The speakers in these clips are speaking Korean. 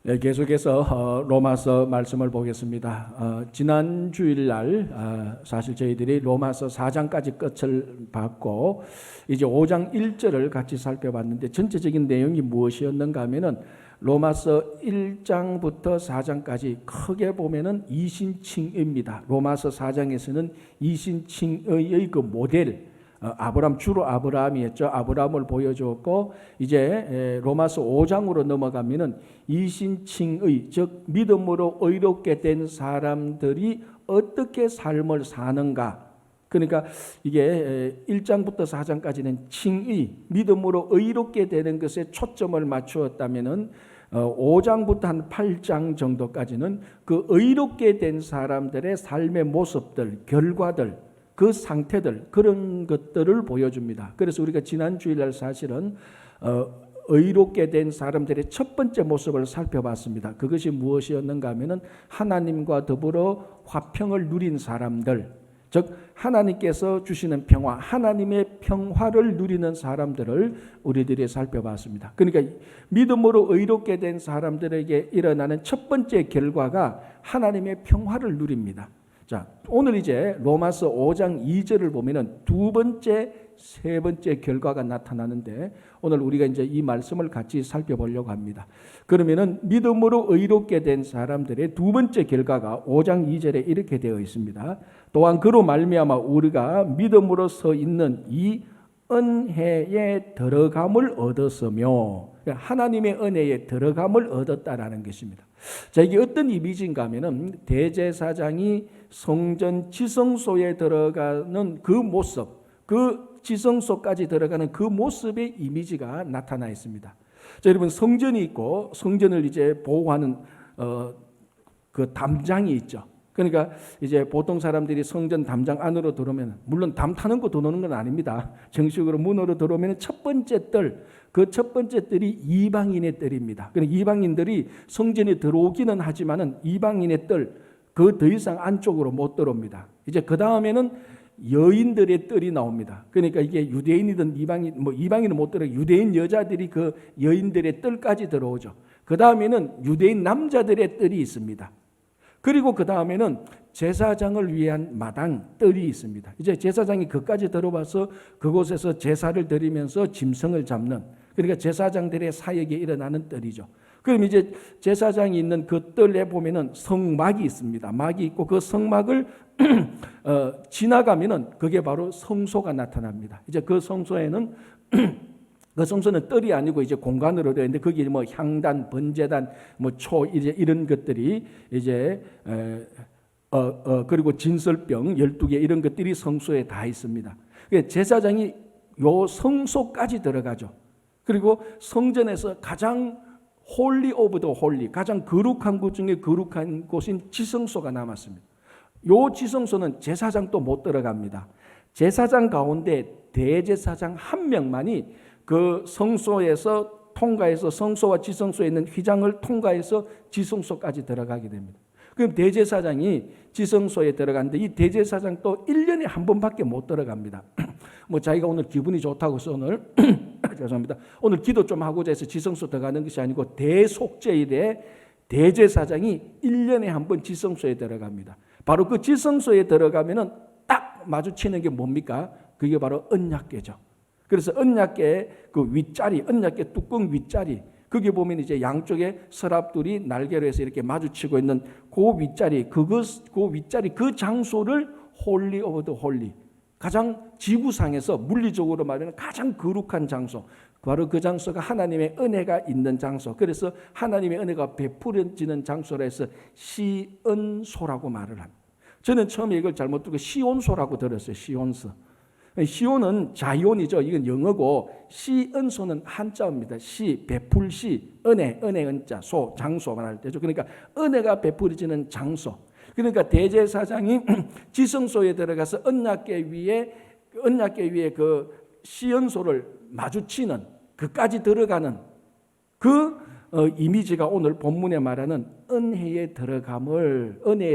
계속해서 로마서 말씀을 보겠습니다. 지난 주일날 사실 저희들이 로마서 4장까지 끝을 봤고 이제 5장 1절을 같이 살펴봤는데 전체적인 내용이 무엇이었는가 하면은 로마서 1장부터 4장까지 크게 보면은 이신칭의입니다. 로마서 4장에서는 이신칭의의 그 모델, 아브라함, 주로 아브라함이었죠. 아브라함을 보여주었고 이제 로마서 5장으로 넘어가면은 이신칭의, 즉 믿음으로 의롭게 된 사람들이 어떻게 삶을 사는가. 그러니까 이게 1장부터 4장까지는 칭의, 믿음으로 의롭게 되는 것에 초점을 맞추었다면은 5장부터 한 8장 정도까지는 그 의롭게 된 사람들의 삶의 모습들, 결과들, 그 상태들, 그런 것들을 보여줍니다. 그래서 우리가 지난 주일날 사실은 의롭게 된 사람들의 첫 번째 모습을 살펴봤습니다. 그것이 무엇이었는가 하면은 하나님과 더불어 화평을 누린 사람들, 즉 하나님께서 주시는 평화, 하나님의 평화를 누리는 사람들을 우리들이 살펴봤습니다. 그러니까 믿음으로 의롭게 된 사람들에게 일어나는 첫 번째 결과가 하나님의 평화를 누립니다. 자, 오늘 이제 로마서 5장 2절을 보면은 두 번째, 세 번째 결과가 나타나는데 오늘 우리가 이제 이 말씀을 같이 살펴보려고 합니다. 그러면은 믿음으로 의롭게 된 사람들의 두 번째 결과가 5장 2절에 이렇게 되어 있습니다. 또한 그로 말미암아 우리가 믿음으로 서 있는 이 은혜에 들어감을 얻었으며, 하나님의 은혜에 들어감을 얻었다라는 것입니다. 자, 이게 어떤 이미지인가 하면은 대제사장이 성전 지성소에 들어가는 그 모습, 그 지성소까지 들어가는 그 모습의 이미지가 나타나 있습니다. 자, 여러분, 성전이 있고 성전을 이제 보호하는 그 담장이 있죠. 그러니까 이제 보통 사람들이 성전 담장 안으로 들어오면, 물론 담 타는 거 들어오는 건 아닙니다. 정식으로 문으로 들어오면 첫 번째 뜰, 그 첫 번째 뜰이 이방인의 뜰입니다. 그러니까 이방인들이 성전에 들어오기는 하지만은 이방인의 뜰, 그 더 이상 안쪽으로 못 들어옵니다. 이제 그 다음에는 여인들의 뜰이 나옵니다. 그러니까 이게 유대인이든 이방인, 이방인은 못 들어, 유대인 여자들이 그 여인들의 뜰까지 들어오죠. 그 다음에는 유대인 남자들의 뜰이 있습니다. 그리고 그 다음에는 제사장을 위한 마당, 뜰이 있습니다. 이제 제사장이 그까지 들어와서 그곳에서 제사를 드리면서 짐승을 잡는, 그러니까 제사장들의 사역에 일어나는 뜰이죠. 그럼 이제 제사장이 있는 그 뜰에 보면은 성막이 있습니다. 막이 있고 그 성막을 지나가면은 그게 바로 성소가 나타납니다. 이제 그 성소에는 그 성소는 뜰이 아니고 이제 공간으로 되어 있는데 거기에 향단, 번제단, 초 이제 이런 것들이 이제 그리고 진설병 12개 이런 것들이 성소에 다 있습니다. 제사장이 요 성소까지 들어가죠. 그리고 성전에서 가장 홀리 오브 더 홀리, 가장 거룩한 곳 중에 거룩한 곳인 지성소가 남았습니다. 요 지성소는 제사장도 못 들어갑니다. 제사장 가운데 대제사장 한 명만이 그 성소에서 통과해서 성소와 지성소에 있는 휘장을 통과해서 지성소까지 들어가게 됩니다. 그럼 대제사장이 지성소에 들어가는데 이 대제사장도 1년에 한 번밖에 못 들어갑니다. 자기가 오늘 기분이 좋다고 해서 오늘 죄송합니다. 오늘 기도 좀 하고자 해서 지성소 들어가는 것이 아니고 대속죄일에 대제사장이 1년에 한 번 지성소에 들어갑니다. 바로 그 지성소에 들어가면은 딱 마주치는 게 뭡니까? 그게 바로 언약궤죠. 그래서 언약궤 그 윗자리, 언약궤 뚜껑 윗자리, 거기 보면 이제 양쪽에 서랍들이 날개로 해서 이렇게 마주치고 있는 그 윗자리, 그 윗자리, 그 장소를 홀리 오브 더 홀리, 가장 지구상에서 물리적으로 말하면 가장 거룩한 장소, 바로 그 장소가 하나님의 은혜가 있는 장소. 그래서 하나님의 은혜가 베풀어지는 장소라 해서 시은소라고 말을 합니다. 저는 처음에 이걸 잘못 듣고 시온소라고 들었어요. 시온소. 시온은 자이온이죠. 이건 영어고 시은소는 한자어입니다. 시, 베풀시, 은혜, 은자, 소, 장소 말할 때죠. 그러니까 은혜가 베풀어지는 장소. 그러니까 대제사장이 지성소에 들어가서 언약궤 위에 그 시은소를 마주치는, 그까지 들어가는 그 이미지가 오늘 본문에 말하는 은혜에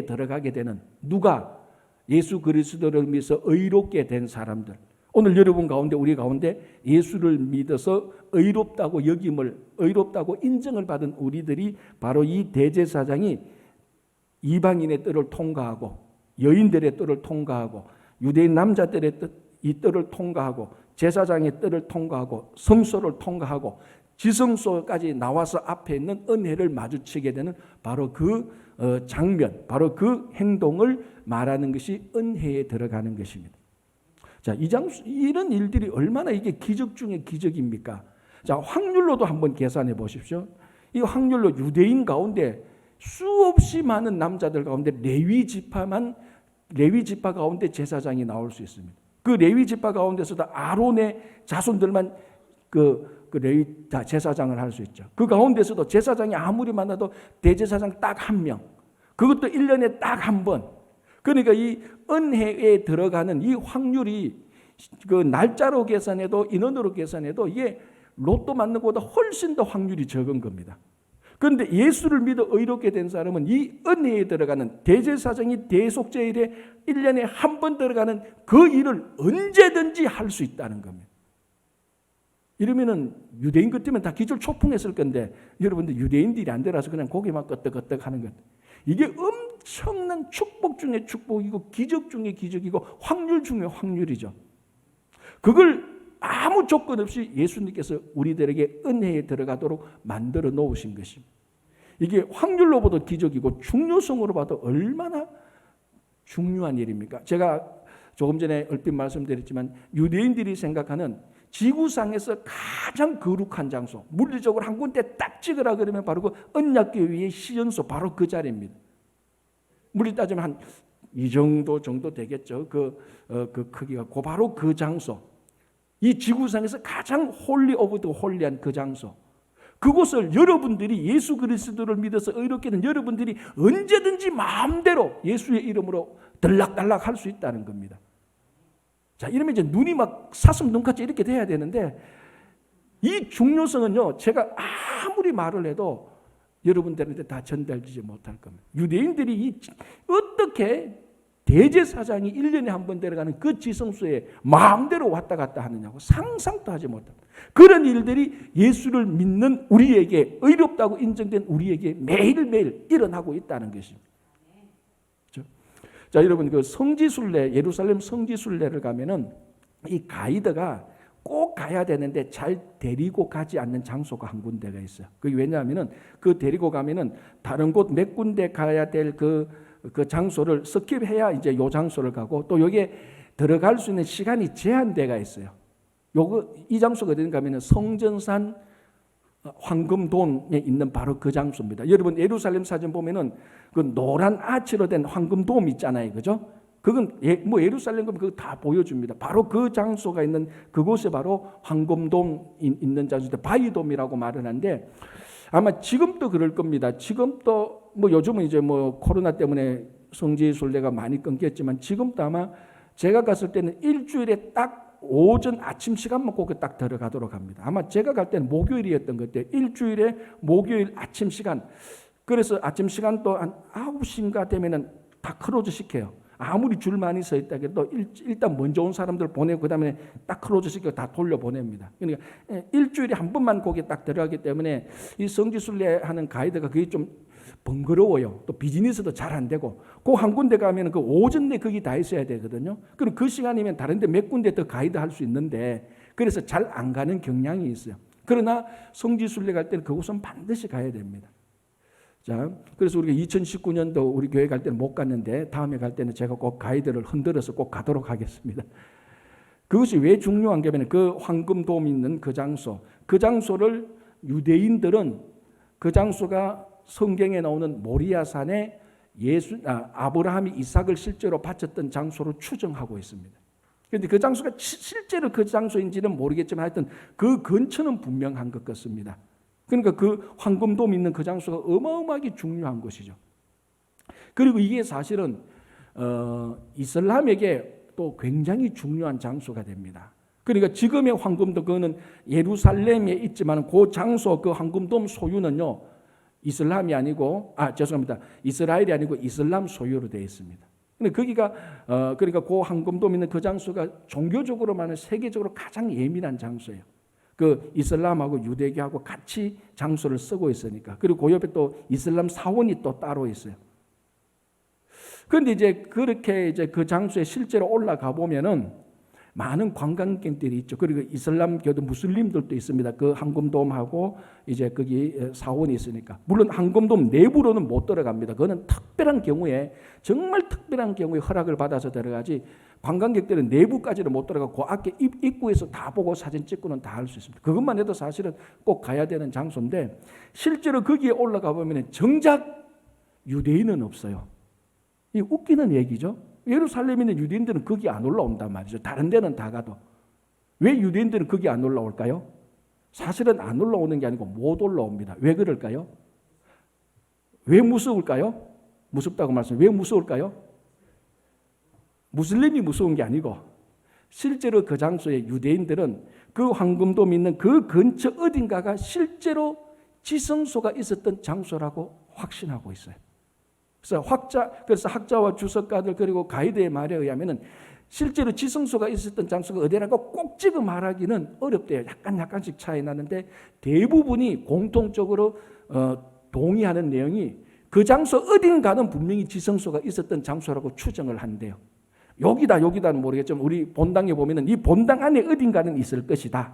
들어가게 되는, 누가? 예수 그리스도를 믿어서 의롭게 된 사람들, 오늘 여러분 가운데 우리 가운데 예수를 믿어서 의롭다고 의롭다고 인정을 받은 우리들이 바로 이 대제사장이 이방인의 뜰을 통과하고 여인들의 뜰을 통과하고 유대인 남자들의 이 뜰을 통과하고 제사장의 뜰을 통과하고 성소를 통과하고 지성소까지 나와서 앞에 있는 은혜를 마주치게 되는 바로 그 장면, 바로 그 행동을 말하는 것이 은혜에 들어가는 것입니다. 자, 이런 일들이 얼마나 이게 기적 중에 기적입니까? 자, 확률로도 한번 계산해 보십시오. 이 확률로 유대인 가운데 수없이 많은 남자들 가운데 레위 지파 가운데 제사장이 나올 수 있습니다. 그 레위 지파 가운데서도 아론의 자손들만 그 레위 제사장을 할 수 있죠. 그 가운데서도 제사장이 아무리 많아도 대제사장 딱 한 명. 그것도 1년에 딱 한 번. 그러니까 이 은혜에 들어가는 이 확률이 그 날짜로 계산해도 인원으로 계산해도 이게 로또 맞는 것보다 훨씬 더 확률이 적은 겁니다. 그런데 예수를 믿어 의롭게 된 사람은 이 은혜에 들어가는 대제사장이 대속죄일에 1년에 한 번 들어가는 그 일을 언제든지 할 수 있다는 겁니다. 이러면은 유대인 같으면 다 기절 초풍했을 건데 여러분들 유대인들이 안 들어서 그냥 고개만 끄덕끄덕 하는 것. 이게 엄청난 축복 중에 축복이고 기적 중에 기적이고 확률 중에 확률이죠. 그걸 아무 조건 없이 예수님께서 우리들에게 은혜에 들어가도록 만들어 놓으신 것입니다. 이게 확률로 봐도 기적이고 중요성으로 봐도 얼마나 중요한 일입니까? 제가 조금 전에 얼핏 말씀드렸지만 유대인들이 생각하는 지구상에서 가장 거룩한 장소, 물리적으로 한 군데 딱 찍으라 그러면 바로 그 언약궤 시연소 바로 그 자리입니다. 물리 따지면 한 이 정도 되겠죠. 그 크기가 바로 그 장소. 이 지구상에서 가장 홀리 오브 더 홀리한 그 장소. 그곳을 여러분들이 예수 그리스도를 믿어서 의롭게 된 여러분들이 언제든지 마음대로 예수의 이름으로 들락달락 할 수 있다는 겁니다. 자, 이러면 이제 눈이 막 사슴 눈같이 이렇게 돼야 되는데 이 중요성은요, 제가 아무리 말을 해도 여러분들한테 다 전달되지 못할 겁니다. 유대인들이 어떻게 대제사장이 1년에 한 번 들어가는 그 지성소에 마음대로 왔다 갔다 하느냐고 상상도 하지 못합니다. 그런 일들이 예수를 믿는 우리에게 의롭다고 인정된 우리에게 매일매일 일어나고 있다는 것입니다. 자, 여러분 그 성지순례, 예루살렘 성지순례를 가면은 이 가이드가 꼭 가야 되는데 잘 데리고 가지 않는 장소가 한 군데가 있어요. 그게 왜냐하면은 그 데리고 가면은 다른 곳 몇 군데 가야 될 그 장소를 스킵해야 이제 요 장소를 가고 또 여기에 들어갈 수 있는 시간이 제한되가 있어요. 이 장소가 어딘가 하면은 성전산 황금돔에 있는 바로 그 장소입니다. 여러분 예루살렘 사진 보면은 그 노란 아치로 된 황금돔 있잖아요, 그죠? 그건 뭐 예루살렘 가면 그거 다 보여줍니다. 바로 그 장소가 있는 그곳에 바로 황금돔 있는 장소인데 바위돔이라고 말을 하는데 아마 지금도 그럴 겁니다. 지금도 뭐 요즘은 이제 뭐 코로나 때문에 성지 순례가 많이 끊겼지만 지금도 아마 제가 갔을 때는 일주일에 딱 오전 아침 시간만 거기 딱 들어가도록 합니다. 아마 제가 갈 때는 목요일이었던 것 같아요. 일주일에 목요일 아침 시간. 그래서 아침 시간 또 한 9시인가 되면은 다 크로즈 시켜요. 아무리 줄 많이 서 있다 해도 일단 먼저 온 사람들 보내고 그다음에 딱 크로즈 시켜 다 돌려보냅니다. 그러니까 일주일에 한 번만 거기 딱 들어가기 때문에 이 성지순례하는 가이드가 그게 좀 번거로워요. 또 비즈니스도 잘 안 되고 그 한 군데 가면 그 오전 내 거기 다 있어야 되거든요. 그럼 그 시간이면 다른 데 몇 군데 더 가이드 할 수 있는데 그래서 잘 안 가는 경향이 있어요. 그러나 성지순례 갈 때는 그곳은 반드시 가야 됩니다. 자, 그래서 우리가 2019년도 우리 교회 갈 때는 못 갔는데 다음에 갈 때는 제가 꼭 가이드를 흔들어서 꼭 가도록 하겠습니다. 그것이 왜 중요한 게 그 황금돔 있는 그 장소를 유대인들은 그 장소가 성경에 나오는 모리아산에 아브라함이 이삭을 실제로 바쳤던 장소로 추정하고 있습니다. 그런데 그 장소가 실제로 그 장소인지는 모르겠지만 하여튼 그 근처는 분명한 것 같습니다. 그러니까 그 황금돔 있는 그 장소가 어마어마하게 중요한 것이죠. 그리고 이게 사실은 이슬람에게 또 굉장히 중요한 장소가 됩니다. 그러니까 지금의 황금돔 그거는 예루살렘에 있지만 그 장소 그 황금돔 소유는요 이슬람이 아니고 죄송합니다. 이스라엘이 아니고 이슬람 소유로 되어 있습니다. 근데 거기가 그러니까 그 황금돔 있는 그 장소가 종교적으로만은 세계적으로 가장 예민한 장소예요. 그 이슬람하고 유대교하고 같이 장소를 쓰고 있으니까. 그리고 그 옆에 또 이슬람 사원이 또 따로 있어요. 그런데 이제 그렇게 이제 그 장소에 실제로 올라가 보면은 많은 관광객들이 있죠. 그리고 이슬람교도 무슬림들도 있습니다. 그 황금돔하고 이제 거기 사원이 있으니까. 물론 황금돔 내부로는 못 들어갑니다. 그거는 특별한 경우에, 정말 특별한 경우에 허락을 받아서 들어가지, 관광객들은 내부까지는 못 들어가고 그 앞에 입구에서 다 보고 사진 찍고는 다 할 수 있습니다. 그것만 해도 사실은 꼭 가야 되는 장소인데, 실제로 거기에 올라가 보면 정작 유대인은 없어요. 이 웃기는 얘기죠. 예루살렘에 있는 유대인들은 거기 안 올라온단 말이죠. 다른 데는 다 가도. 왜 유대인들은 거기 안 올라올까요? 사실은 안 올라오는 게 아니고 못 올라옵니다. 왜 그럴까요? 왜 무서울까요? 무섭다고 말씀해요. 왜 무서울까요? 무슬림이 무서운 게 아니고, 실제로 그 장소에 유대인들은 그 황금돔 있는 그 근처 어딘가가 실제로 지성소가 있었던 장소라고 확신하고 있어요. 그래서 학자와 주석가들 그리고 가이드의 말에 의하면은 실제로 지성소가 있었던 장소가 어디라고 꼭 찍어 말하기는 어렵대요. 약간씩 차이 나는데 대부분이 공통적으로 동의하는 내용이 그 장소 어딘가는 분명히 지성소가 있었던 장소라고 추정을 한대요. 여기다는 모르겠지만 우리 본당에 보면은 이 본당 안에 어딘가는 있을 것이다.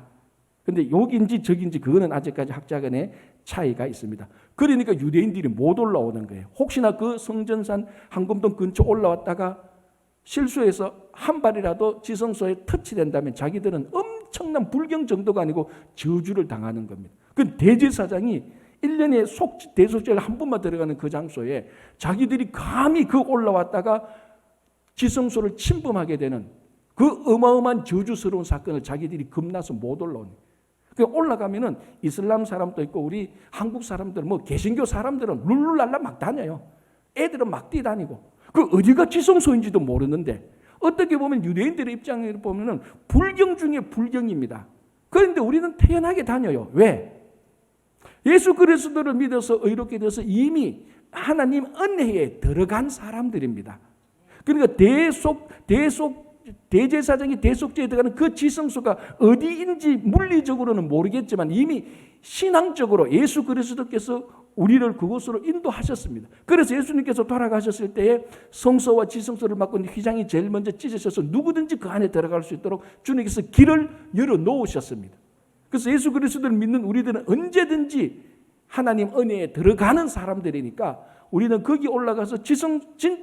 근데 여기인지 저기인지 그거는 아직까지 학자 간의 차이가 있습니다. 그러니까 유대인들이 못 올라오는 거예요. 혹시나 그 성전산 황금돔 근처 올라왔다가 실수해서 한 발이라도 지성소에 터치된다면 자기들은 엄청난 불경 정도가 아니고 저주를 당하는 겁니다. 그 대제사장이 1년에 대속제를 한 번만 들어가는 그 장소에 자기들이 감히 그 올라왔다가 지성소를 침범하게 되는 그 어마어마한 저주스러운 사건을 자기들이 겁나서 못 올라오는 거예요. 올라가면은 이슬람 사람도 있고 우리 한국 사람들, 뭐 개신교 사람들은 룰루랄라 막 다녀요. 애들은 막 뛰다니고 그 어디가 지성소인지도 모르는데, 어떻게 보면 유대인들의 입장에 보면은 불경 중에 불경입니다. 그런데 우리는 태연하게 다녀요. 왜? 예수 그리스도를 믿어서 의롭게 되어서 이미 하나님 은혜에 들어간 사람들입니다. 그러니까 대제사장이 대속제에 들어가는 그 지성소가 어디인지 물리적으로는 모르겠지만 이미 신앙적으로 예수 그리스도께서 우리를 그곳으로 인도하셨습니다. 그래서 예수님께서 돌아가셨을 때에 성소와 지성소를 맡고 있는 휘장이 제일 먼저 찢으셔서 누구든지 그 안에 들어갈 수 있도록 주님께서 길을 열어 놓으셨습니다. 그래서 예수 그리스도를 믿는 우리들은 언제든지 하나님 은혜에 들어가는 사람들이니까 우리는 거기 올라가서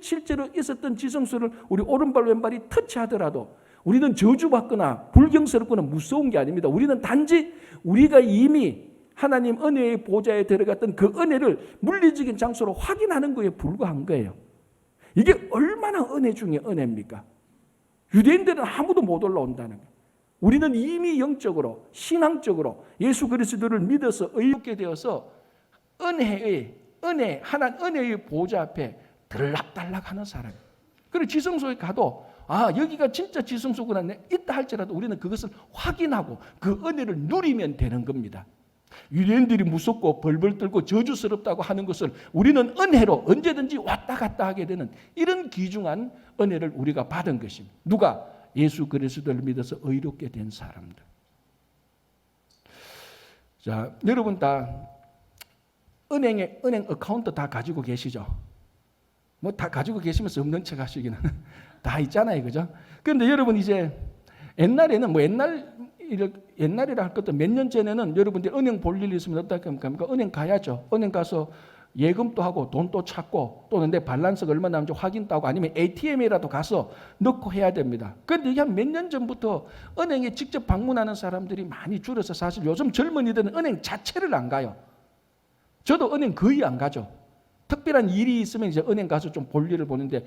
실제로 있었던 지성소를 우리 오른발 왼발이 터치하더라도 우리는 저주받거나 불경스럽거나 무서운 게 아닙니다. 우리는 단지 우리가 이미 하나님 은혜의 보좌에 들어갔던 그 은혜를 물리적인 장소로 확인하는 것에 불과한 거예요. 이게 얼마나 은혜 중에 은혜입니까? 유대인들은 아무도 못 올라온다는 거예요. 우리는 이미 영적으로 신앙적으로 예수 그리스도를 믿어서 의롭게 되어서 은혜의 보좌 앞에 들락달락하는 사람이에요. 그리고 지성소에 가도 여기가 진짜 지성소구나 있다 할지라도 우리는 그것을 확인하고 그 은혜를 누리면 되는 겁니다. 유대인들이 무섭고 벌벌 떨고 저주스럽다고 하는 것을 우리는 은혜로 언제든지 왔다 갔다 하게 되는 이런 귀중한 은혜를 우리가 받은 것입니다. 누가? 예수 그리스도를 믿어서 의롭게 된 사람들. 자, 여러분 다 은행 어카운트 다 가지고 계시죠? 뭐 다 가지고 계시면서 없는 척 하시기는 다 있잖아요, 그죠? 그런데 여러분 이제 옛날에는 뭐 옛날이라 할 것도 몇 년 전에는 여러분들 은행 볼 일이 있으면 어떻게 합니까? 은행 가야죠. 은행 가서 예금도 하고 돈도 찾고 또는 내 밸런스가 얼마나 남는지 확인도 하고 아니면 ATM이라도 가서 넣고 해야 됩니다. 그런데 이게 한 몇 년 전부터 은행에 직접 방문하는 사람들이 많이 줄어서 사실 요즘 젊은이들은 은행 자체를 안 가요. 저도 은행 거의 안 가죠. 특별한 일이 있으면 이제 은행 가서 좀 볼 일을 보는데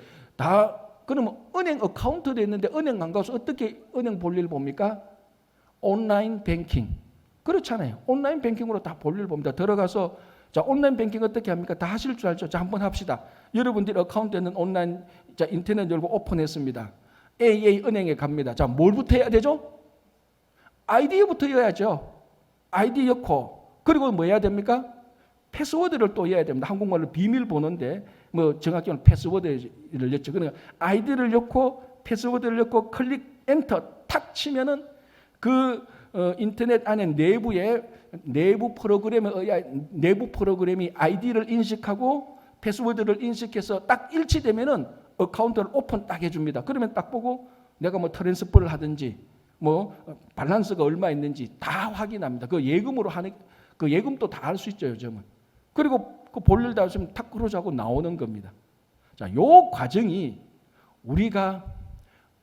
그러면 은행 어카운트도 있는데 은행 안 가서 어떻게 은행 볼 일을 봅니까? 온라인 뱅킹. 그렇잖아요. 온라인 뱅킹으로 다 볼 일을 봅니다. 들어가서 자, 온라인 뱅킹 어떻게 합니까? 다 하실 줄 알죠? 자, 한번 합시다. 여러분들 어카운트에는 온라인 인터넷 열고 오픈했습니다. AA은행에 갑니다. 자, 뭘부터 해야 되죠? 아이디부터 해야죠. 아이디 넣고 그리고 뭐 해야 됩니까? 패스워드를 또 해야 됩니다. 한국말로 비밀번호인데 뭐 정확히는 패스워드를 넣죠. 그러니까 아이디를 넣고 패스워드를 넣고 클릭 엔터 탁 치면은 그 인터넷 안에 내부 프로그램이 아이디를 인식하고 패스워드를 인식해서 딱 일치되면은 어카운트를 오픈 딱 해줍니다. 그러면 딱 보고 내가 뭐 트랜스퍼를 하든지 뭐 밸런스가 얼마 있는지 다 확인합니다. 그 예금으로 하는 그 예금도 다 할 수 있죠 요즘은. 그리고 그 볼일 다 하시면 탁 끌어자고 나오는 겁니다. 자, 요 과정이 우리가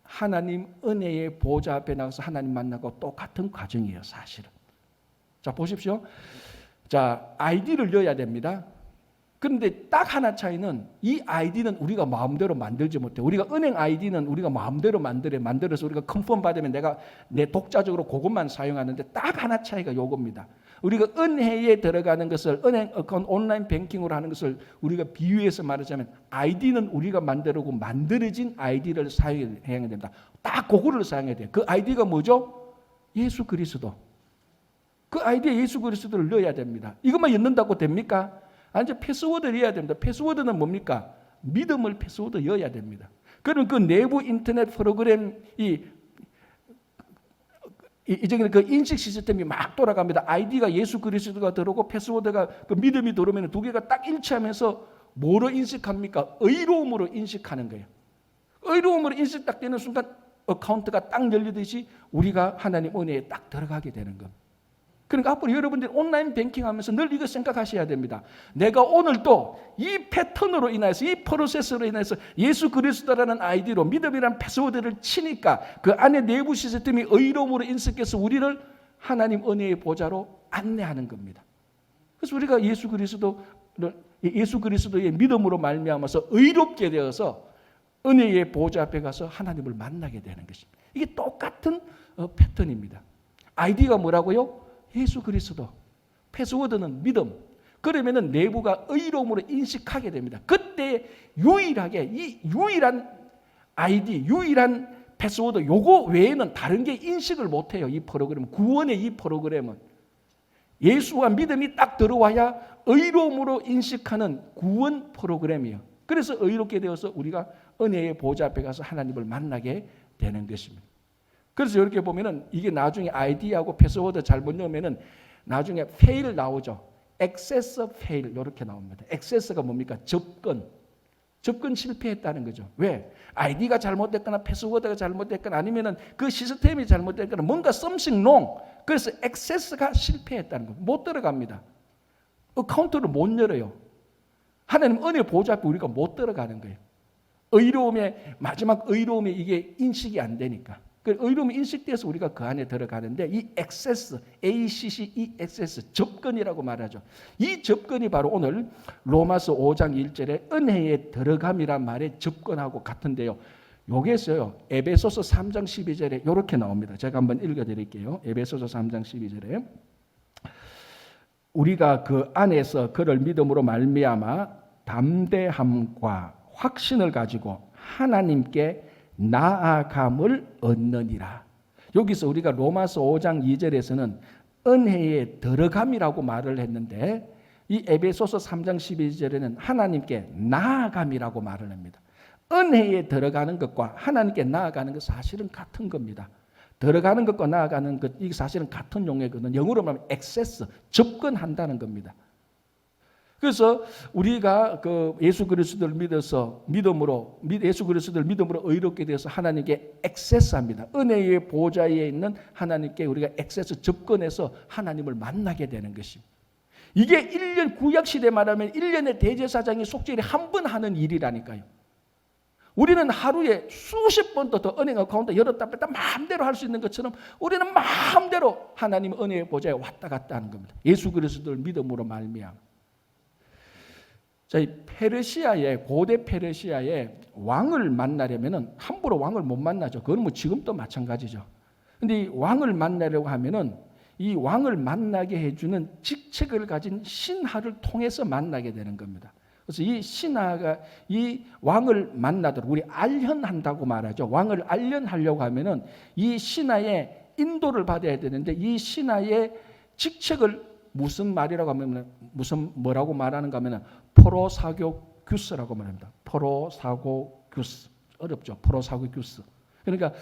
하나님 은혜의 보좌 앞에 나가서 하나님 만나고 똑같은 과정이에요, 사실은. 자, 보십시오. 자, 아이디를 넣어야 됩니다. 그런데 딱 하나 차이는 이 아이디는 우리가 마음대로 만들지 못해요. 우리가 은행 아이디는 우리가 마음대로 만들어서 우리가 컨펌 받으면 내가 내 독자적으로 그것만 사용하는데 딱 하나 차이가 요겁니다. 우리가 은혜에 들어가는 것을 은행 어카운트 온라인 뱅킹으로 하는 것을 우리가 비유해서 말하자면 아이디는 우리가 만들고 만들어진 아이디를 사용해야 됩니다. 딱 그거를 사용해야 돼요. 그 아이디가 뭐죠? 예수 그리스도. 그 아이디에 예수 그리스도를 넣어야 됩니다. 이것만 넣는다고 됩니까? 아니, 이제 패스워드를 넣어야 됩니다. 패스워드는 뭡니까? 믿음을 패스워드 넣어야 됩니다. 그럼 그 내부 인터넷 프로그램이 이제는 그 인식 시스템이 막 돌아갑니다. 아이디가 예수 그리스도가 들어오고 패스워드가 그 믿음이 들어오면 두 개가 딱 일치하면서 뭐로 인식합니까? 의로움으로 인식하는 거예요. 의로움으로 인식 딱 되는 순간 어카운트가 딱 열리듯이 우리가 하나님 은혜에 딱 들어가게 되는 겁니다. 그러니까 앞으로 여러분들이 온라인 뱅킹하면서 늘 이거 생각하셔야 됩니다. 내가 오늘도 이 패턴으로 인해서 이 프로세스로 인해서 예수 그리스도라는 아이디로 믿음이라는 패스워드를 치니까 그 안에 내부 시스템이 의로움으로 인식해서 우리를 하나님 은혜의 보좌로 안내하는 겁니다. 그래서 우리가 예수 그리스도의 믿음으로 말미암아서 의롭게 되어서 은혜의 보좌 앞에 가서 하나님을 만나게 되는 것입니다. 이게 똑같은 패턴입니다. 아이디가 뭐라고요? 예수 그리스도. 패스워드는 믿음. 그러면은 내부가 의로움으로 인식하게 됩니다. 그때 유일하게 이 유일한 아이디, 유일한 패스워드 요거 외에는 다른 게 인식을 못해요. 이 프로그램, 구원의 이 프로그램은 예수와 믿음이 딱 들어와야 의로움으로 인식하는 구원 프로그램이에요. 그래서 의롭게 되어서 우리가 은혜의 보좌 앞에 가서 하나님을 만나게 되는 것입니다. 그래서 이렇게 보면은 이게 나중에 아이디하고 패스워드 잘못 넣으면은 나중에 fail 나오죠. access fail 이렇게 나옵니다. access가 뭡니까? 접근 실패했다는 거죠. 왜? 아이디가 잘못됐거나 패스워드가 잘못됐거나 아니면은 그 시스템이 잘못됐거나 뭔가 something wrong. 그래서 access가 실패했다는 거. 못 들어갑니다. 어카운트를 못 열어요. 하나님 은혜 보좌 앞에 우리가 못 들어가는 거예요. 마지막 의로움에 이게 인식이 안 되니까. 그 의로움이 인식돼서 우리가 그 안에 들어가는데 이 access, access, 접근이라고 말하죠. 이 접근이 바로 오늘 로마서 5장 1절에 은혜에 들어감이란 말에 접근하고 같은데요. 요게서요. 에베소서 3장 12절에 이렇게 나옵니다. 제가 한번 읽어드릴게요. 에베소서 3장 12절에 우리가 그 안에서 그를 믿음으로 말미암아 담대함과 확신을 가지고 하나님께 나아감을 얻느니라. 여기서 우리가 로마서 5장 2절에서는 은혜에 들어감이라고 말을 했는데 이 에베소서 3장 12절에는 하나님께 나아감이라고 말을 합니다. 은혜에 들어가는 것과 하나님께 나아가는 것 사실은 같은 겁니다. 들어가는 것과 나아가는 것 이게 사실은 같은 용어거든요. 영어로 말하면 access, 접근한다는 겁니다. 그래서 우리가 그 예수 그리스도를 믿어서 예수 그리스도를 믿음으로 의롭게 되어서 하나님께 액세스합니다. 은혜의 보좌에 있는 하나님께 우리가 액세스 접근해서 하나님을 만나게 되는 것입니다. 이게 1년 구약 시대 말하면 1년의 대제사장이 속죄일에 한 번 하는 일이라니까요. 우리는 하루에 수십 번도 더 은행 어카운트 열었다 뺐다 마음대로 할 수 있는 것처럼 우리는 마음대로 하나님 은혜의 보좌에 왔다 갔다 하는 겁니다. 예수 그리스도를 믿음으로 말미암아. 저희 고대 페르시아의 왕을 만나려면은 함부로 왕을 못 만나죠. 그건 뭐 지금도 마찬가지죠. 근데 이 왕을 만나려고 하면은 이 왕을 만나게 해주는 직책을 가진 신하를 통해서 만나게 되는 겁니다. 그래서 이 신하가 이 왕을 만나도록 우리 알련한다고 말하죠. 왕을 알련하려고 하면은 이 신하의 인도를 받아야 되는데 이 신하의 직책을 무슨 말이라고 하면 뭐라고 말하는가 하면 포로사교규스라고 말합니다. 포로사교규스. 어렵죠. 포로사교규스. 그러니까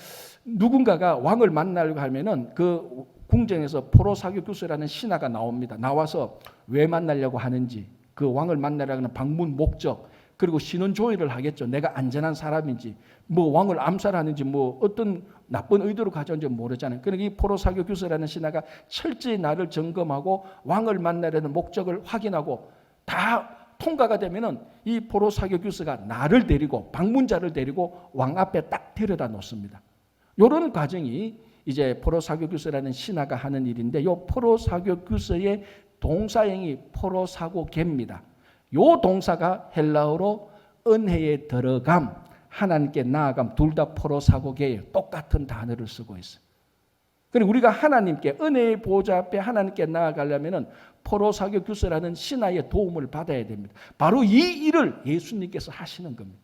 누군가가 왕을 만나려고 하면은 그 궁정에서 포로사교규스라는 신하가 나옵니다. 나와서 왜 만나려고 하는지, 그 왕을 만나려고 하는 방문 목적, 그리고 신원 조회를 하겠죠. 내가 안전한 사람인지, 뭐 왕을 암살하는지, 뭐 어떤 나쁜 의도로 가져온지 모르잖아요. 그러니까 이 포로사교규스라는 신하가 철저히 나를 점검하고 왕을 만나려는 목적을 확인하고 다 통과가 되면은 이 포로사교규스가 나를 데리고, 방문자를 데리고 왕 앞에 딱 데려다 놓습니다. 이런 과정이 이제 포로사교규스라는 신하가 하는 일인데, 이 포로사교규스의 동사형이 포로사고개입니다. 요 동사가 헬라어로 은혜에 들어감, 하나님께 나아감, 둘 다 포로사고개예요. 똑같은 단어를 쓰고 있어요. 그리고 우리가 하나님께, 은혜의 보좌 앞에 하나님께 나아가려면은 포로사교규스라는 신하의 도움을 받아야 됩니다. 바로 이 일을 예수님께서 하시는 겁니다.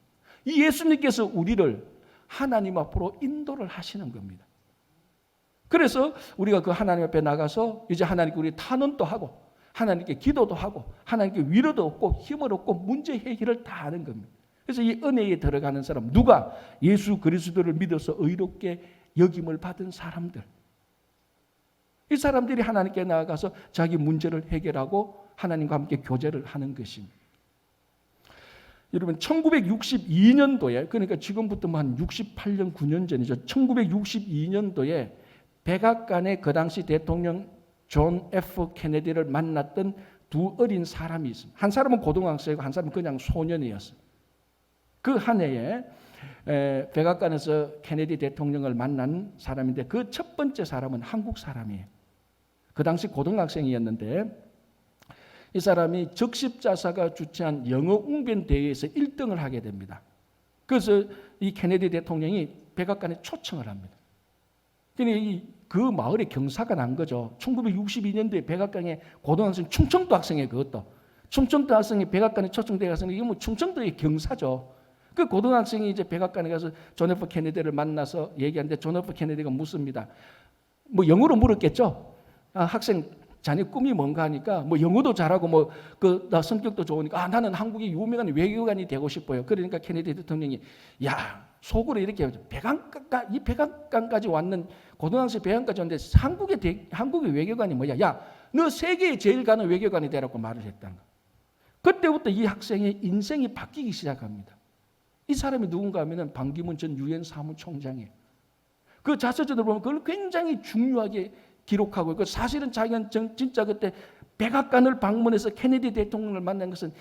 이 예수님께서 우리를 하나님 앞으로 인도를 하시는 겁니다. 그래서 우리가 그 하나님 앞에 나가서 이제 하나님께 우리 탄원도 하고, 하나님께 기도도 하고, 하나님께 위로도 얻고 힘을 얻고 문제 해결을 다 하는 겁니다. 그래서 이 은혜에 들어가는 사람, 누가? 예수 그리스도를 믿어서 의롭게 여김을 받은 사람들. 이 사람들이 하나님께 나아가서 자기 문제를 해결하고 하나님과 함께 교제를 하는 것입니다. 여러분 1962년도에, 그러니까 지금부터 한 68년 9년 전이죠. 1962년도에 백악관의 그 당시 대통령 존 F 케네디를 만났던 두 어린 사람이 있습니다. 한 사람은 고등학생이고 한 사람은 그냥 소년이었어요. 그 한 해에 백악관에서 케네디 대통령을 만난 사람인데, 그 첫 번째 사람은 한국 사람이에요. 그 당시 고등학생이었는데, 이 사람이 적십자사가 주최한 영어 웅변 대회에서 1등을 하게 됩니다. 그래서 이 케네디 대통령이 백악관에 초청을 합니다. 그 마을에 경사가 난 거죠. 1962년도에 백악관에 고등학생, 충청도 학생이 그것도. 충청도 학생이 백악관에 초청돼 가서, 이게 뭐 충청도의 경사죠. 그 고등학생이 이제 백악관에 가서 존 F 케네디를 만나서 얘기하는데, 존 F 케네디가 묻습니다. 뭐 영어로 물었겠죠. 학생 자네 꿈이 뭔가 하니까 뭐 영어도 잘하고 뭐 나 성격도 좋으니까 나는 한국의 유명한 외교관이 되고 싶어요. 그러니까 케네디 대통령이 속으로 이렇게 이 백악관까지 왔는 고등학생 백악관까지 왔는데 한국의 외교관이 뭐야? 너 세계에 제일 가는 외교관이 되라고 말을 했다는 거야. 그때부터 이 학생의 인생이 바뀌기 시작합니다. 이 사람이 누군가 하면은 반기문 전 유엔 사무총장이에요. 그 자서전을 보면 그걸 굉장히 중요하게 기록하고 있고, 사실은 자기는 진짜 그때 백악관을 방문해서 케네디 대통령을 만난 것은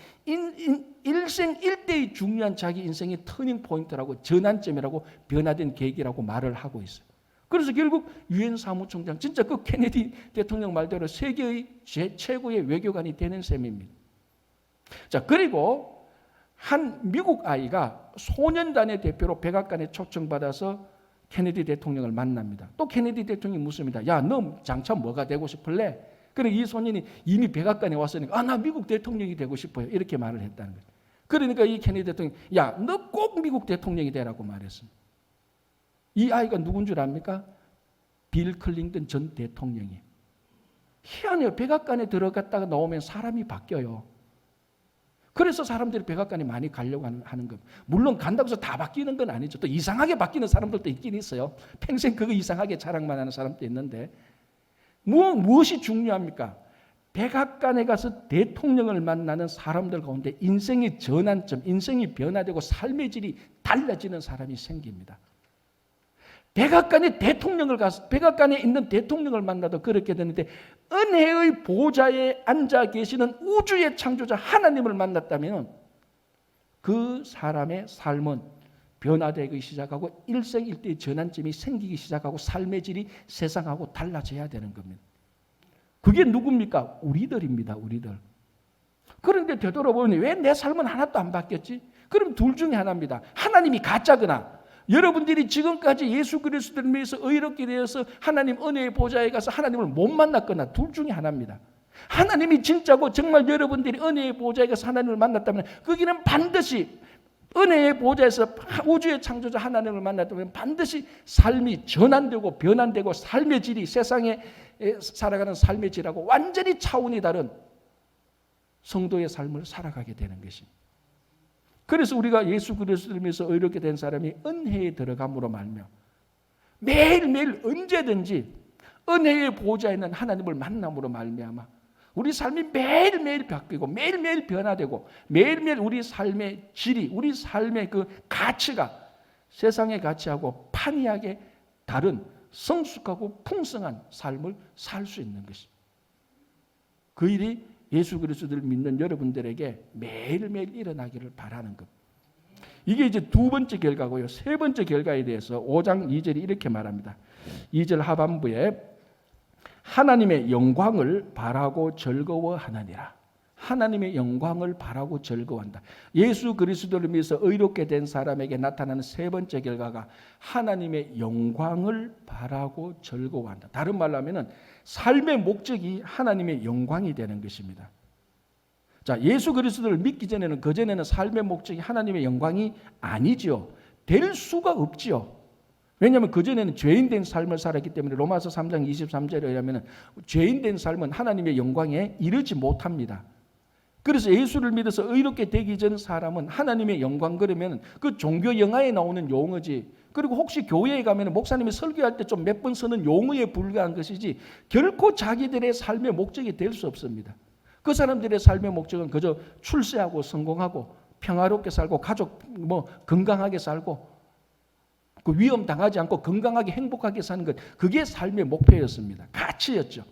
일생 일대의 중요한 자기 인생의 터닝 포인트라고, 전환점이라고, 변화된 계기라고 말을 하고 있어요. 그래서 결국 유엔 사무총장, 진짜 그 케네디 대통령 말대로 세계의 최고의 외교관이 되는 셈입니다. 자, 그리고 한 미국 아이가 소년단의 대표로 백악관에 초청받아서 케네디 대통령을 만납니다. 또 케네디 대통령이 묻습니다. 야, 너 장차 뭐가 되고 싶을래? 그래, 이 소년이 이미 백악관에 왔으니까 나 미국 대통령이 되고 싶어요. 이렇게 말을 했다는 거예요. 그러니까 이 케네디 대통령이 야, 너 꼭 미국 대통령이 되라고 말했습니다. 이 아이가 누군 줄 압니까? 빌 클린턴 전 대통령이에요. 희한해요. 백악관에 들어갔다가 나오면 사람이 바뀌어요. 그래서 사람들이 백악관에 많이 가려고 하는 겁니다. 물론 간다고 해서 다 바뀌는 건 아니죠. 또 이상하게 바뀌는 사람들도 있긴 있어요. 평생 그거 이상하게 자랑만 하는 사람도 있는데, 무엇이 중요합니까? 백악관에 가서 대통령을 만나는 사람들 가운데 인생의 전환점, 인생이 변화되고 삶의 질이 달라지는 사람이 생깁니다. 백악관에 있는 대통령을 만나도 그렇게 되는데, 은혜의 보좌에 앉아 계시는 우주의 창조자 하나님을 만났다면 그 사람의 삶은 변화되기 시작하고 일생일대의 전환점이 생기기 시작하고 삶의 질이 세상하고 달라져야 되는 겁니다. 그게 누굽니까? 우리들입니다. 우리들. 그런데 되돌아보니 왜 내 삶은 하나도 안 바뀌었지? 그럼 둘 중에 하나입니다. 하나님이 가짜거나, 여러분들이 지금까지 예수 그리스도를 위해서 의롭게 되어서 하나님 은혜의 보좌에 가서 하나님을 못 만났거나, 둘 중에 하나입니다. 하나님이 진짜고 정말 여러분들이 은혜의 보좌에 가서 하나님을 만났다면, 거기는 반드시 은혜의 보좌에서 우주의 창조자 하나님을 만났다면 반드시 삶이 전환되고 변환되고 삶의 질이 세상에 살아가는 삶의 질하고 완전히 차원이 다른 성도의 삶을 살아가게 되는 것입니다. 그래서 우리가 예수 그리스도를 믿어서 의롭게 된 사람이 은혜에 들어감으로 말미암아 매일매일 언제든지 은혜의 보좌에 있는 하나님을 만남으로 말미암아 우리 삶이 매일매일 바뀌고 매일매일 변화되고 매일매일 우리 삶의 질이, 우리 삶의 그 가치가 세상의 가치하고 판이하게 다른 성숙하고 풍성한 삶을 살 수 있는 것입니다. 그 일이 예수 그리스도를 믿는 여러분들에게 매일매일 일어나기를 바라는 것. 이게 이제 두 번째 결과고요. 세 번째 결과에 대해서 5장 2절이 이렇게 말합니다. 2절 하반부에 하나님의 영광을 바라고 즐거워하느니라. 하나님의 영광을 바라고 즐거워한다. 예수 그리스도를 믿어서 의롭게 된 사람에게 나타나는 세 번째 결과가 하나님의 영광을 바라고 즐거워한다. 다른 말로 하면은 삶의 목적이 하나님의 영광이 되는 것입니다. 자, 예수 그리스도를 믿기 전에는 그전에는 삶의 목적이 하나님의 영광이 아니지요. 될 수가 없지요. 왜냐하면 그전에는 죄인된 삶을 살았기 때문에 로마서 3장 23절에 의하면 죄인된 삶은 하나님의 영광에 이르지 못합니다. 그래서 예수를 믿어서 의롭게 되기 전 사람은 하나님의 영광 그러면 그 종교 영화에 나오는 용어지. 그리고 혹시 교회에 가면 목사님이 설교할 때 좀 몇 번 쓰는 용어에 불과한 것이지 결코 자기들의 삶의 목적이 될 수 없습니다. 그 사람들의 삶의 목적은 그저 출세하고 성공하고 평화롭게 살고 가족 건강하게 살고 그 위험 당하지 않고 건강하게 행복하게 사는 것, 그게 삶의 목표였습니다. 가치였죠.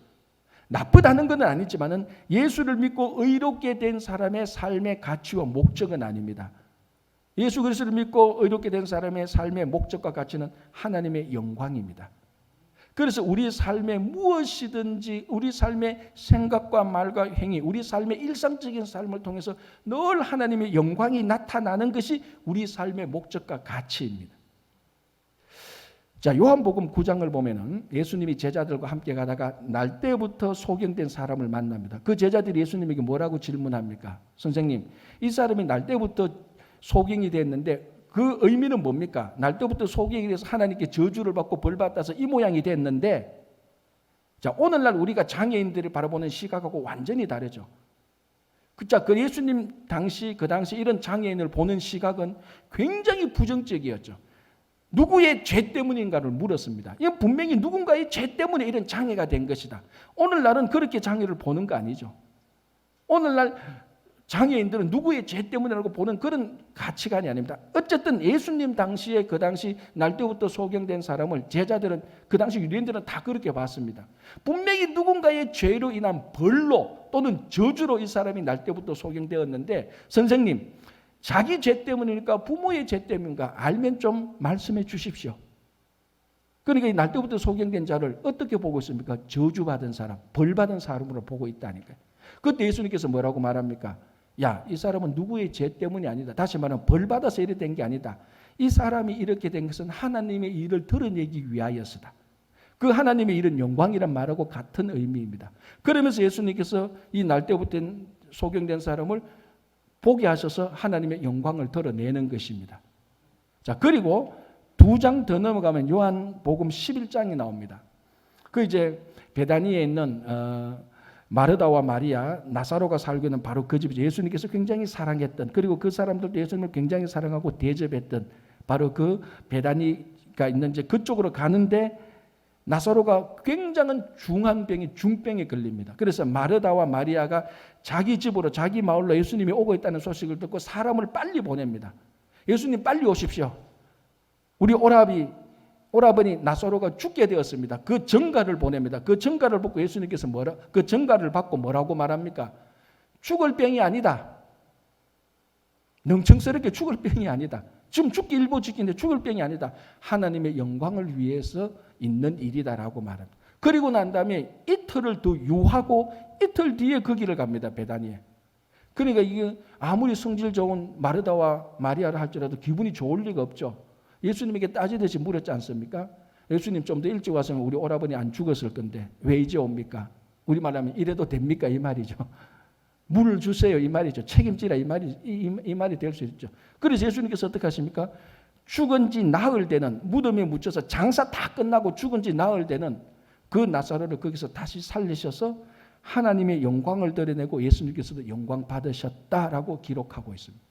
나쁘다는 건 아니지만은 예수를 믿고 의롭게 된 사람의 삶의 가치와 목적은 아닙니다. 예수 그리스도를 믿고 의롭게 된 사람의 삶의 목적과 가치는 하나님의 영광입니다. 그래서 우리 삶의 무엇이든지 우리 삶의 생각과 말과 행위, 우리 삶의 일상적인 삶을 통해서 늘 하나님의 영광이 나타나는 것이 우리 삶의 목적과 가치입니다. 자, 요한복음 9장을 보면은 예수님이 제자들과 함께 가다가 날 때부터 소경된 사람을 만납니다. 그 제자들이 예수님에게 뭐라고 질문합니까? 선생님, 이 사람이 날 때부터 소경이 됐는데 그 의미는 뭡니까? 날 때부터 소경이 돼서 하나님께 저주를 받고 벌 받아서 이 모양이 됐는데, 자, 오늘날 우리가 장애인들을 바라보는 시각하고 완전히 다르죠. 그 예수님 그 당시 이런 장애인을 보는 시각은 굉장히 부정적이었죠. 누구의 죄 때문인가를 물었습니다. 이건 분명히 누군가의 죄 때문에 이런 장애가 된 것이다. 오늘날은 그렇게 장애를 보는 거 아니죠. 오늘날 장애인들은 누구의 죄 때문이라고 보는 그런 가치관이 아닙니다. 어쨌든 예수님 당시에 그 당시 날 때부터 소경된 사람을 제자들은 그 당시 유대인들은 다 그렇게 봤습니다. 분명히 누군가의 죄로 인한 벌로 또는 저주로 이 사람이 날 때부터 소경되었는데 선생님 자기 죄 때문입니까? 부모의 죄 때문인가? 알면 좀 말씀해 주십시오. 그러니까 이 날 때부터 소경된 자를 어떻게 보고 있습니까? 저주받은 사람, 벌받은 사람으로 보고 있다니까요. 그때 예수님께서 뭐라고 말합니까? 야, 이 사람은 누구의 죄 때문이 아니다. 다시 말하면 벌받아서 이렇게 된 게 아니다. 이 사람이 이렇게 된 것은 하나님의 일을 드러내기 위하여서다. 그 하나님의 일은 영광이란 말하고 같은 의미입니다. 그러면서 예수님께서 이 날 때부터 소경된 사람을 보게 하셔서 하나님의 영광을 드러내는 것입니다. 자, 그리고 2장 더 넘어가면 요한복음 11장이 나옵니다. 그 이제 베다니에 있는 마르다와 마리아, 나사로가 살고 있는 바로 그 집이죠. 예수님께서 굉장히 사랑했던, 그리고 그 사람들도 예수님을 굉장히 사랑하고 대접했던 바로 그 베다니가 있는 이제 그쪽으로 가는데 나사로가 굉장한 중병에 걸립니다. 그래서 마르다와 마리아가 자기 집으로 자기 마을로 예수님이 오고 있다는 소식을 듣고 사람을 빨리 보냅니다. 예수님 빨리 오십시오. 우리 오라버니 나사로가 죽게 되었습니다. 그 전가를 보냅니다. 그 전가를 받고 예수님께서 그 전가를 받고 뭐라고 말합니까? 죽을 병이 아니다. 능청스럽게 죽을 병이 아니다. 지금 죽기 일보 직인데 죽을 병이 아니다. 하나님의 영광을 위해서 있는 일이다라고 말합니다. 그리고 난 다음에 이틀을 더 유하고 이틀 뒤에 그 길을 갑니다. 베다니에. 그러니까 이게 아무리 성질 좋은 마르다와 마리아를 할지라도 기분이 좋을 리가 없죠. 예수님에게 따지듯이 물었지 않습니까? 예수님 좀 더 일찍 왔으면 우리 오라버니 안 죽었을 건데 왜 이제 옵니까? 우리 말하면 이래도 됩니까? 이 말이죠. 물을 주세요 이 말이죠. 책임지라 이 말이 될 수 있죠. 그래서 예수님께서 어떻게 하십니까? 죽은 지 나흘 되는 무덤에 묻혀서 장사 다 끝나고 죽은 지 나흘 되는 그 나사로를 거기서 다시 살리셔서 하나님의 영광을 드러내고 예수님께서도 영광 받으셨다라고 기록하고 있습니다.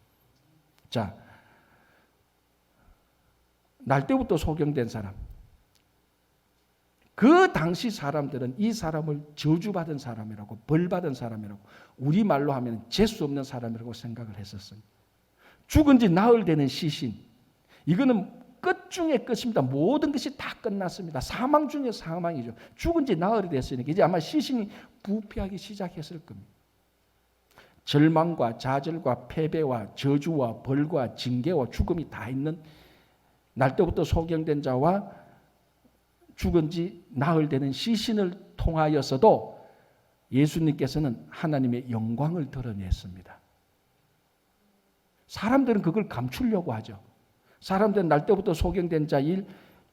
자, 날 때부터 소경된 사람, 그 당시 사람들은 이 사람을 저주받은 사람이라고, 벌받은 사람이라고, 우리말로 하면 재수 없는 사람이라고 생각을 했었어요. 죽은 지 나흘 되는 시신, 이거는 끝 중에 끝입니다. 모든 것이 다 끝났습니다. 사망 중에 사망이죠. 죽은 지 나흘이 됐으니까 이제 아마 시신이 부패하기 시작했을 겁니다. 절망과 좌절과 패배와 저주와 벌과 징계와 죽음이 다 있는, 날 때부터 소경된 자와 죽은 지 나흘 되는 시신을 통하여서도 예수님께서는 하나님의 영광을 드러냈습니다. 사람들은 그걸 감추려고 하죠. 사람들은 날 때부터 소경된 자일,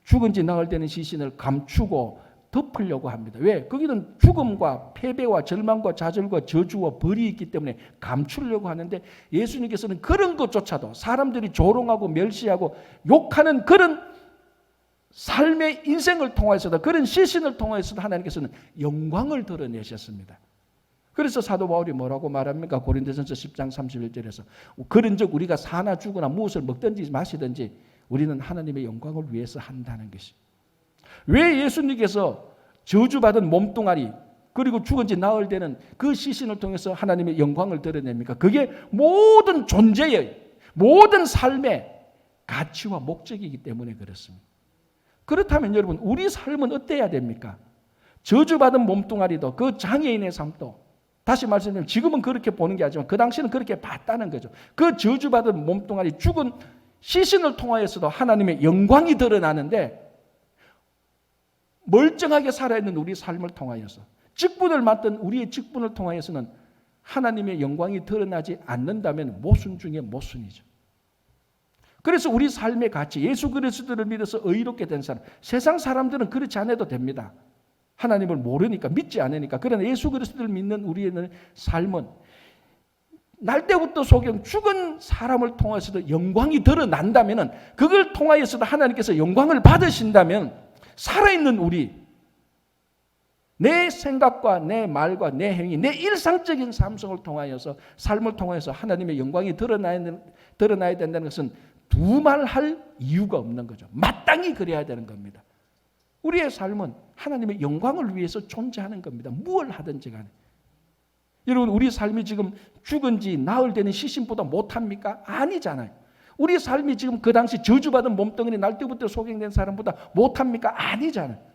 죽은 지 나흘 되는 시신을 감추고 덮으려고 합니다. 왜? 거기는 죽음과 패배와 절망과 좌절과 저주와 벌이 있기 때문에 감추려고 하는데, 예수님께서는 그런 것조차도 사람들이 조롱하고 멸시하고 욕하는 그런 삶의 인생을 통해서도, 그런 시신을 통해서도 하나님께서는 영광을 드러내셨습니다. 그래서 사도 바울이 뭐라고 말합니까? 고린도전서 10장 31절에서 그런즉 우리가 사나 죽으나 무엇을 먹든지 마시든지 우리는 하나님의 영광을 위해서 한다는 것이. 왜 예수님께서 저주받은 몸뚱아리 그리고 죽은 지 나흘 되는 그 시신을 통해서 하나님의 영광을 드러냅니까? 그게 모든 존재의, 모든 삶의 가치와 목적이기 때문에 그렇습니다. 그렇다면 여러분, 우리 삶은 어때야 됩니까? 저주받은 몸뚱아리도, 그 장애인의 삶도, 다시 말씀드리면 지금은 그렇게 보는 게 아니지만 그 당시는 그렇게 봤다는 거죠. 그 저주받은 몸뚱아리, 죽은 시신을 통하여서도 하나님의 영광이 드러나는데, 멀쩡하게 살아있는 우리 삶을 통하여서, 직분을 맡은 우리의 직분을 통하여서는 하나님의 영광이 드러나지 않는다면 모순 중에 모순이죠. 그래서 우리 삶의 가치, 예수 그리스도를 믿어서 의롭게 된 사람, 세상 사람들은 그렇지 않아도 됩니다. 하나님을 모르니까, 믿지 않으니까. 그러나 예수 그리스도를 믿는 우리의 삶은 날 때부터 소경, 죽은 사람을 통해서도 영광이 드러난다면, 그걸 통하여서도 하나님께서 영광을 받으신다면, 살아있는 우리, 내 생각과 내 말과 내 행위, 내 일상적인 삶을 통하여서, 삶을 통해서 하나님의 영광이 드러나야 된다는 것은 두말할 이유가 없는 거죠. 마땅히 그래야 되는 겁니다. 우리의 삶은 하나님의 영광을 위해서 존재하는 겁니다. 무엇을 하든지 간에. 여러분, 우리 삶이 지금 죽은 지 나흘 되는 시신보다 못합니까? 아니잖아요. 우리 삶이 지금 그 당시 저주받은 몸뚱아리, 날 때부터 소경된 사람보다 못합니까? 아니잖아요.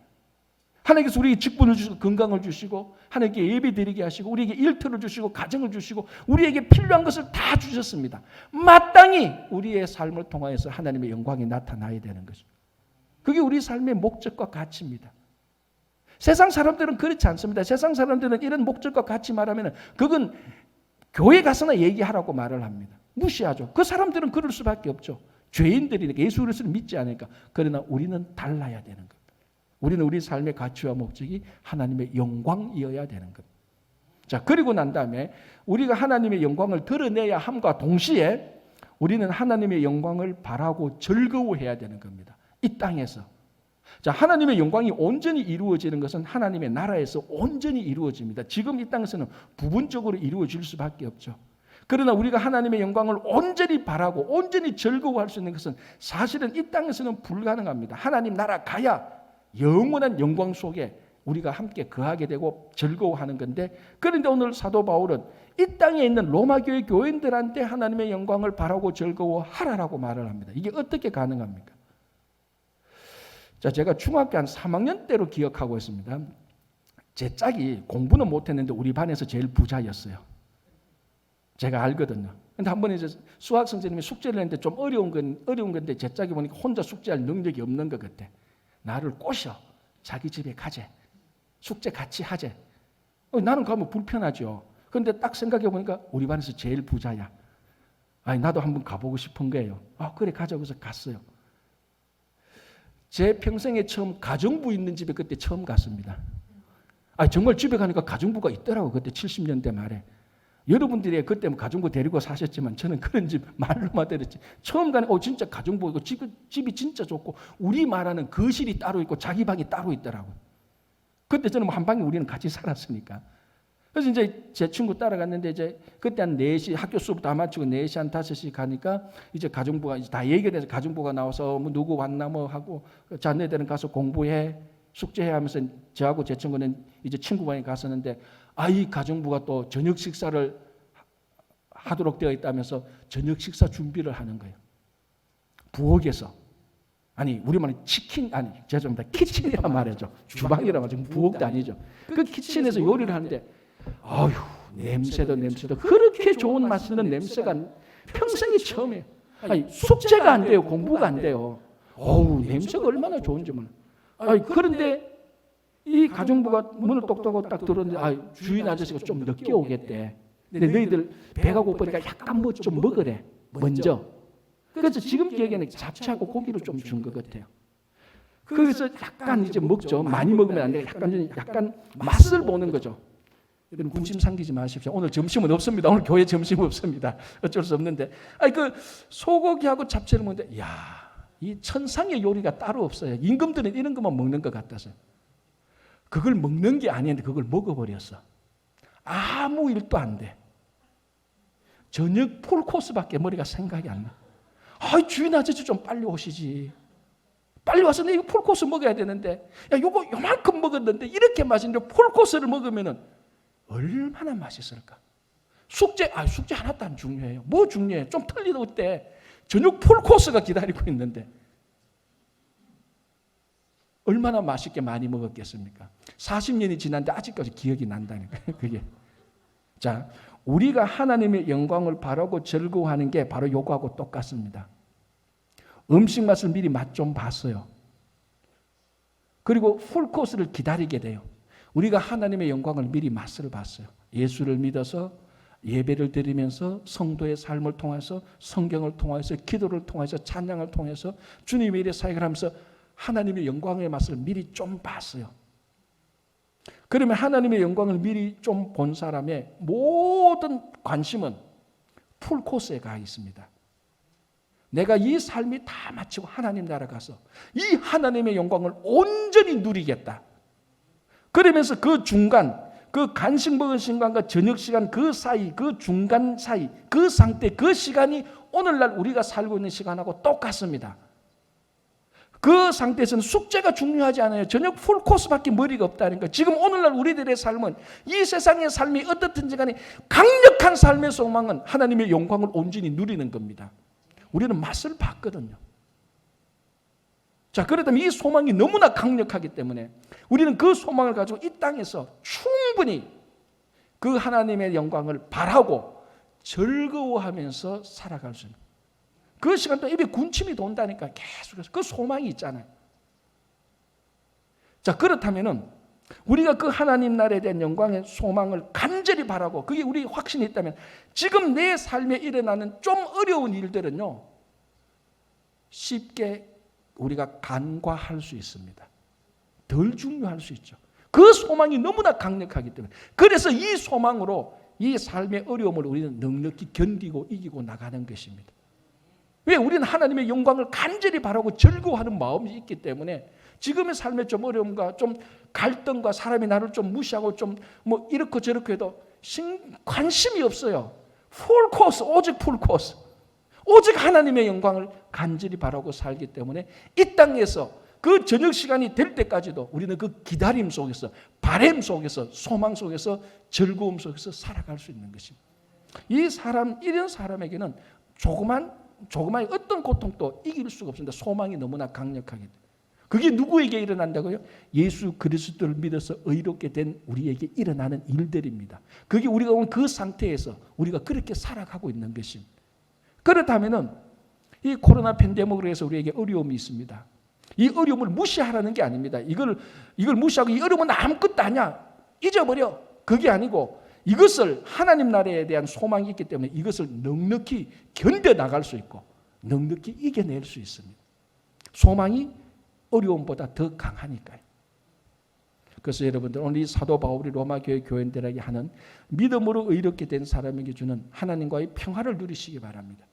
하나님께서 우리에게 직분을 주시고 건강을 주시고, 하나님께 예배드리게 하시고, 우리에게 일터를 주시고 가정을 주시고, 우리에게 필요한 것을 다 주셨습니다. 마땅히 우리의 삶을 통하여서 하나님의 영광이 나타나야 되는 것이죠. 그게 우리 삶의 목적과 가치입니다. 세상 사람들은 그렇지 않습니다. 세상 사람들은 이런 목적과 가치 말하면 그건 교회 가서나 얘기하라고 말을 합니다. 무시하죠. 그 사람들은 그럴 수밖에 없죠. 죄인들이니까, 예수 그리스도를 믿지 않으니까. 그러나 우리는 달라야 되는 겁니다. 우리는 우리 삶의 가치와 목적이 하나님의 영광이어야 되는 겁니다. 자, 그리고 난 다음에 우리가 하나님의 영광을 드러내야 함과 동시에 우리는 하나님의 영광을 바라고 즐거워해야 되는 겁니다. 이 땅에서. 자, 하나님의 영광이 온전히 이루어지는 것은 하나님의 나라에서 온전히 이루어집니다. 지금 이 땅에서는 부분적으로 이루어질 수밖에 없죠. 그러나 우리가 하나님의 영광을 온전히 바라고 온전히 즐거워할 수 있는 것은 사실은 이 땅에서는 불가능합니다. 하나님 나라 가야 영원한 영광 속에 우리가 함께 거하게 되고 즐거워하는 건데, 그런데 오늘 사도 바울은 이 땅에 있는 로마 교회 교인들한테 하나님의 영광을 바라고 즐거워하라라고 말을 합니다. 이게 어떻게 가능합니까? 자, 제가 중학교 한 3학년 때로 기억하고 있습니다. 제 짝이 공부는 못했는데 우리 반에서 제일 부자였어요. 제가 알거든요. 근데 한 번에 이제 수학 선생님이 숙제를 했는데 좀 어려운 건데 제 짝이 보니까 혼자 숙제할 능력이 없는 것 같아. 나를 꼬셔. 자기 집에 가재. 숙제 같이 하재. 나는 가면 불편하죠. 그런데 딱 생각해 보니까 우리 반에서 제일 부자야. 아니, 나도 한번 가보고 싶은 거예요. 그래, 가자고 해서 갔어요. 제 평생에 처음 가정부 있는 집에 그때 처음 갔습니다. 정말 집에 가니까 가정부가 있더라고. 그때 70년대 말에. 여러분들이 그때 가정부 데리고 사셨지만 저는 그런 집 말로만 들었지. 처음 가는 진짜 가정부, 집이 진짜 좋고 우리 말하는 거실이 따로 있고 자기 방이 따로 있더라고요. 그때 저는 한 방에 우리는 같이 살았으니까. 그래서 이제 제 친구 따라갔는데 이제 그때 한 4시 학교 수업 다 마치고 4시 한 5시 가니까 이제 가정부가 이제 다 얘기를 해서 가정부가 나와서 뭐 누구 왔나 뭐 하고 자네들은 가서 공부해 숙제해 하면서 저하고 제 친구는 이제 친구방에 갔었는데 이 가정부가 또 저녁 식사를 하도록 되어 있다면서 저녁 식사 준비를 하는 거예요. 부엌에서. 아니 우리말은 죄송합니다. 키친이란 말이죠. 주방이라고 지금 부엌도 아니죠. 그 키친에서 요리를 하는데 아유 냄새도 그렇게 좋은 맛있는 냄새가 평생이 처음이에요. 아니 숙제가 안 돼요. 공부가 안 돼요. 어우 냄새가 얼마나 좋은지 몰라. 그런데 이 가정부가 문을 똑똑하고 딱 들었는데 주인 아저씨가 좀 늦게 오겠대. 근데 너희들 배가 고프니까 약간 뭐 좀 먹으래 먼저. 그래서 지금 얘기는 잡채하고 고기를 좀 준 것 같아요. 그래서 약간 이제 먹죠. 많이 먹으면 안 돼요. 약간 맛을 보는 거죠. 여러분 군침 삼기지 마십시오. 오늘 점심은 없습니다. 오늘 교회 점심 없습니다. 어쩔 수 없는데, 그 소고기하고 잡채를 먹는데, 이 천상의 요리가 따로 없어요. 임금들은 이런 것만 먹는 것 같아서요. 그걸 먹는 게 아니었는데 그걸 먹어버렸어. 아무 일도 안 돼. 저녁 풀코스밖에 머리가 생각이 안 나. 주인 아저씨 좀 빨리 오시지. 빨리 와서 내 이거 풀코스 먹어야 되는데, 요거 요만큼 먹었는데 이렇게 맛있는데 풀코스를 먹으면은 얼마나 맛있을까? 숙제 하나도 안 중요해요. 뭐 중요해? 좀 틀리다 때 저녁 풀코스가 기다리고 있는데 얼마나 맛있게 많이 먹었겠습니까? 40년이 지났는데 아직까지 기억이 난다니까요. 그게. 자, 우리가 하나님의 영광을 바라고 즐거워하는 게 바로 요거하고 똑같습니다. 음식 맛을 미리 맛 좀 봤어요. 그리고 풀코스를 기다리게 돼요. 우리가 하나님의 영광을 미리 맛을 봤어요. 예수를 믿어서 예배를 드리면서 성도의 삶을 통해서 성경을 통해서 기도를 통해서 찬양을 통해서 주님의 일에 사역을 하면서 하나님의 영광의 맛을 미리 좀 봤어요. 그러면 하나님의 영광을 미리 좀 본 사람의 모든 관심은 풀코스에 가 있습니다. 내가 이 삶이 다 마치고 하나님 나라 가서 이 하나님의 영광을 온전히 누리겠다. 그러면서 그 중간, 그 간식 먹은 시간과 저녁 시간 그 사이, 그 중간 사이, 그 상태, 그 시간이 오늘날 우리가 살고 있는 시간하고 똑같습니다. 그 상태에서는 숙제가 중요하지 않아요. 저녁 풀코스밖에 머리가 없다는 거예요. 지금 오늘날 우리들의 삶은 이 세상의 삶이 어떻든지 간에 강력한 삶의 소망은 하나님의 영광을 온전히 누리는 겁니다. 우리는 맛을 봤거든요. 자, 그렇다면 이 소망이 너무나 강력하기 때문에 우리는 그 소망을 가지고 이 땅에서 충분히 그 하나님의 영광을 바라고 즐거워하면서 살아갈 수 있는 그 시간 동안 입에 군침이 돈다니까 계속해서 그 소망이 있잖아요. 자, 그렇다면은 우리가 그 하나님 나라에 대한 영광의 소망을 간절히 바라고 그게 우리 확신이 있다면 지금 내 삶에 일어나는 좀 어려운 일들은요 쉽게 우리가 간과할 수 있습니다. 덜 중요할 수 있죠. 그 소망이 너무나 강력하기 때문에 그래서 이 소망으로 이 삶의 어려움을 우리는 넉넉히 견디고 이기고 나가는 것입니다. 왜? 우리는 하나님의 영광을 간절히 바라고 즐거워하는 마음이 있기 때문에 지금의 삶의 좀 어려움과 좀 갈등과 사람이 나를 좀 무시하고 좀 뭐 이렇고 저렇고 해도 관심이 없어요. 풀코스, 오직 풀코스. 오직 하나님의 영광을 간절히 바라고 살기 때문에 이 땅에서 그 저녁 시간이 될 때까지도 우리는 그 기다림 속에서 바람 속에서 소망 속에서 즐거움 속에서 살아갈 수 있는 것입니다. 이런 사람에게는 조그만 어떤 고통도 이길 수가 없습니다. 소망이 너무나 강력하기 때문에. 그게 누구에게 일어난다고요? 예수 그리스도를 믿어서 의롭게 된 우리에게 일어나는 일들입니다. 그게 우리가 오늘 그 상태에서 우리가 그렇게 살아가고 있는 것입니다. 그렇다면은 이 코로나 팬데믹으로 해서 우리에게 어려움이 있습니다. 이 어려움을 무시하라는 게 아닙니다. 이걸 무시하고 이 어려움은 아무것도 아니야. 잊어버려. 그게 아니고 이것을 하나님 나라에 대한 소망이 있기 때문에 이것을 넉넉히 견뎌나갈 수 있고 넉넉히 이겨낼 수 있습니다. 소망이 어려움보다 더 강하니까요. 그래서 여러분들 오늘 이 사도 바울이 로마 교회 교인들에게 하는 믿음으로 의롭게 된 사람에게 주는 하나님과의 평화를 누리시기 바랍니다.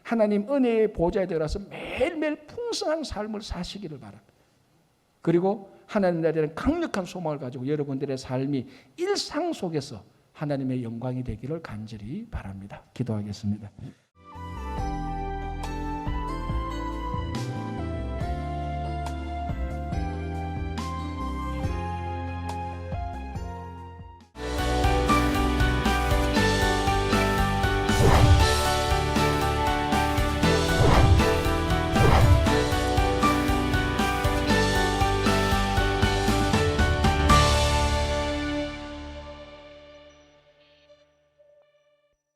하나님 은혜의 보좌에 들어가서 매일매일 풍성한 삶을 사시기를 바랍니다. 그리고 하나님 나라는 강력한 소망을 가지고 여러분들의 삶이 일상 속에서 하나님의 영광이 되기를 간절히 바랍니다. 기도하겠습니다.